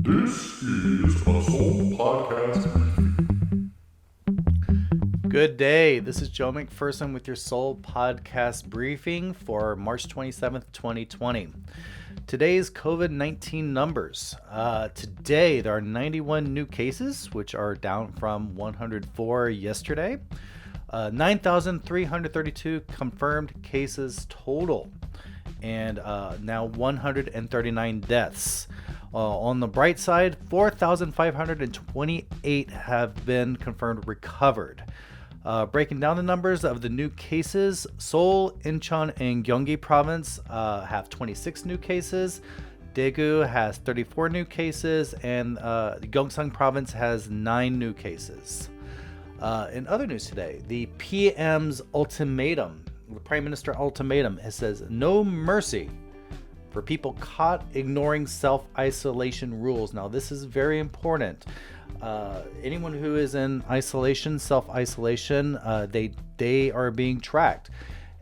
This is a SeoulPodcast Briefing. Good day. This is Joe McPherson with your Seoul Podcast Briefing for March 27th, 2020. Today's COVID-19 numbers. Today, there are 91 new cases, which are down from 104 yesterday. 9,332 confirmed cases total, and now 139 deaths. On the bright side, 4,528 have been confirmed recovered. Breaking down the numbers of the new cases, Seoul, Incheon, and Gyeonggi Province have 26 new cases. Daegu has 34 new cases, and Gyeongsang Province has 9 new cases. In other news today, the PM's ultimatum, the Prime Minister ultimatum, it says no mercy for people caught ignoring self-isolation rules. Now, this is very important. Anyone who is in isolation, self-isolation, they are being tracked.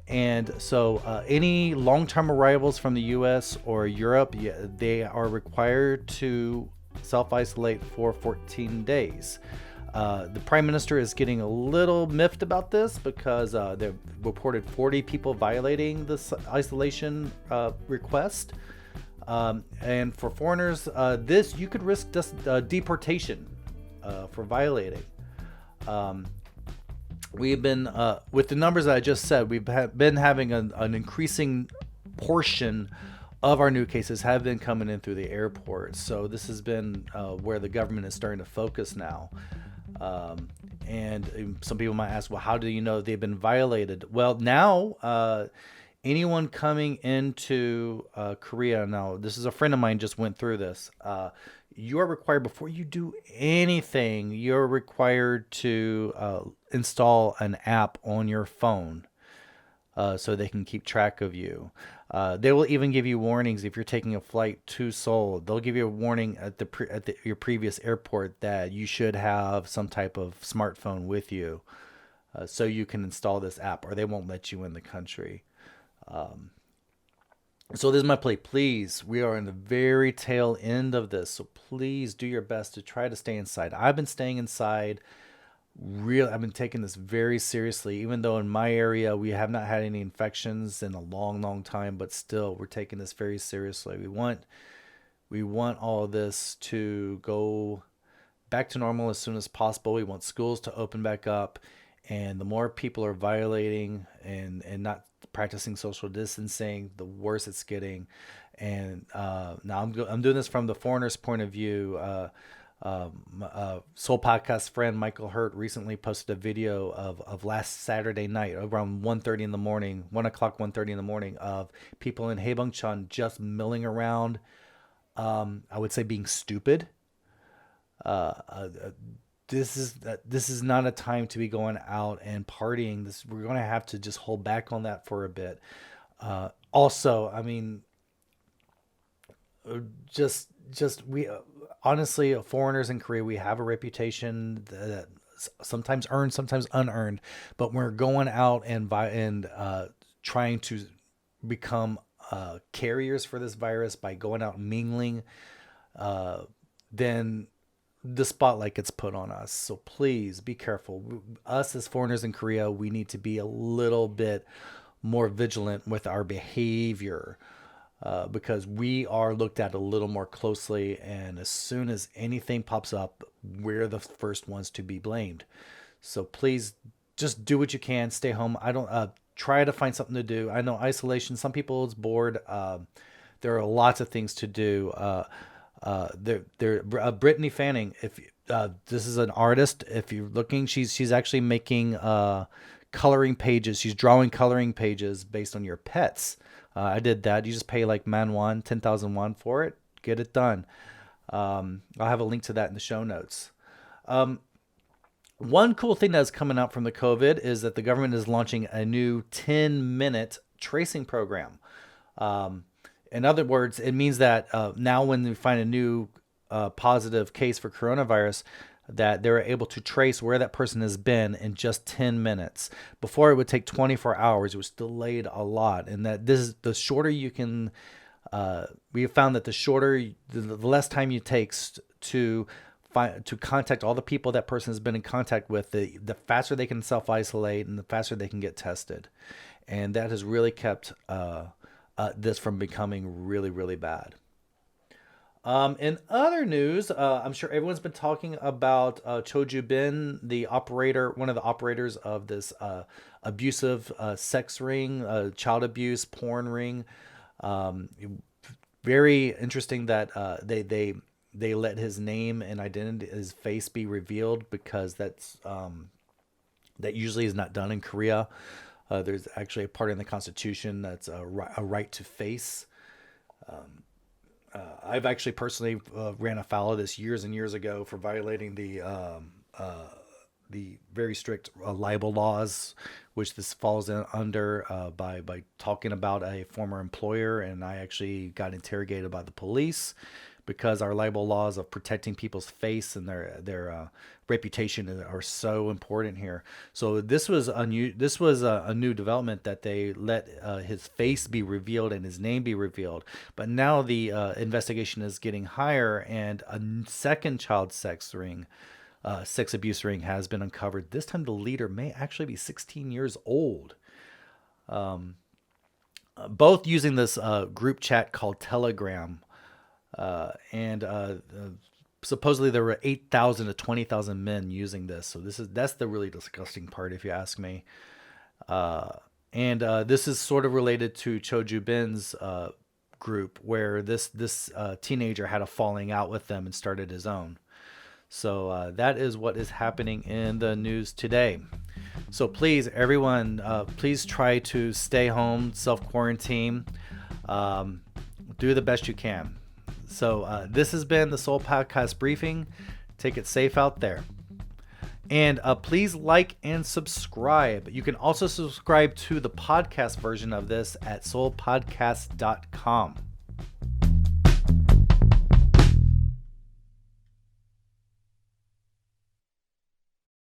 And so any long-term arrivals from the US or Europe, they are required to self-isolate for 14 days. The Prime Minister is getting a little miffed about this because they've reported 40 people violating this isolation request. And for foreigners, you could risk deportation for violating. We've been, with the numbers that I just said, we've been having an increasing portion of our new cases have been coming in through the airport. So this has been where the government is starting to focus now. And some people might ask, well, how do you know they've been violated? Well, now anyone coming into Korea, now this is a friend of mine just went through this. You are required, before you do anything, you're required to install an app on your phone so they can keep track of you. They will even give you warnings if you're taking a flight to Seoul. They'll give you a warning at your previous airport that you should have some type of smartphone with you so you can install this app, or they won't let you in the country. So this is my plea. Please, we are in the very tail end of this, so please do your best to try to stay inside. I've been staying inside. I've been taking this very seriously, even though in my area we have not had any infections in a long time, but still we're taking this very seriously. We want all of this to go back to normal as soon as possible. We want schools to open back up, and the more people are violating and not practicing social distancing, the worse it's getting. And now I'm doing this from the foreigner's point of view. Soul Podcast friend Michael Hurt recently posted a video of last Saturday night around 1:30 in the morning, 1:30 in the morning, of people in Haebangchon just milling around. I would say being stupid. This is not a time to be going out and partying. We're going to have to just hold back on that for a bit. Also, I mean, we honestly, foreigners in Korea, we have a reputation that sometimes earned, sometimes unearned, but we're going out and trying to become carriers for this virus by going out and mingling. Then the spotlight gets put on us. So please be careful. Us as foreigners in Korea, we need to be a little bit more vigilant with our behavior. Because we are looked at a little more closely, and as soon as anything pops up, we're the first ones to be blamed. So please just do what you can. Stay home. Try to find something to do. I know isolation, some people is bored. There are lots of things to do. Brittany Fanning, if this is an artist, if you're looking, she's actually making coloring pages. She's drawing coloring pages based on your pets. I did that. You just pay like 10,000 won for it. Get it done. I'll have a link to that in the show notes. One cool thing that's coming out from the COVID is that the government is launching a new 10-minute tracing program. In other words, it means that now when we find a new positive case for coronavirus, that they're able to trace where that person has been in just 10 minutes. Before, it would take 24 hours. It was delayed a lot. And that this is the shorter you can we have found that the less time it takes to contact all the people that person has been in contact with, the faster they can self-isolate and the faster they can get tested. And that has really kept this from becoming really, really bad. In other news, I'm sure everyone's been talking about Cho Ju-bin, one of the operators of this abusive sex ring, child abuse porn ring. Very interesting that they let his name and identity, his face, be revealed, because that usually is not done in Korea. There's actually a part in the Constitution that's a right to face. I've actually personally ran afoul of this years and years ago for violating the very strict libel laws, which this falls under, by talking about a former employer, and I actually got interrogated by the police because our libel laws of protecting people's face and their reputation are so important here. So this was a new development, that they let his face be revealed and his name be revealed. But now the investigation is getting higher, and a second child sex abuse ring has been uncovered. This time the leader may actually be 16 years old. Both using this group chat called Telegram. Supposedly there were 8,000 to 20,000 men using this. So that's the really disgusting part, if you ask me. This is sort of related to Cho Ju-bin's group, where this teenager had a falling out with them and started his own. So that is what is happening in the news today. So please, everyone, please try to stay home, self-quarantine, do the best you can. So this has been the SeoulPodcast Briefing. Take it safe out there. And please like and subscribe. You can also subscribe to the podcast version of this at SeoulPodcast.com.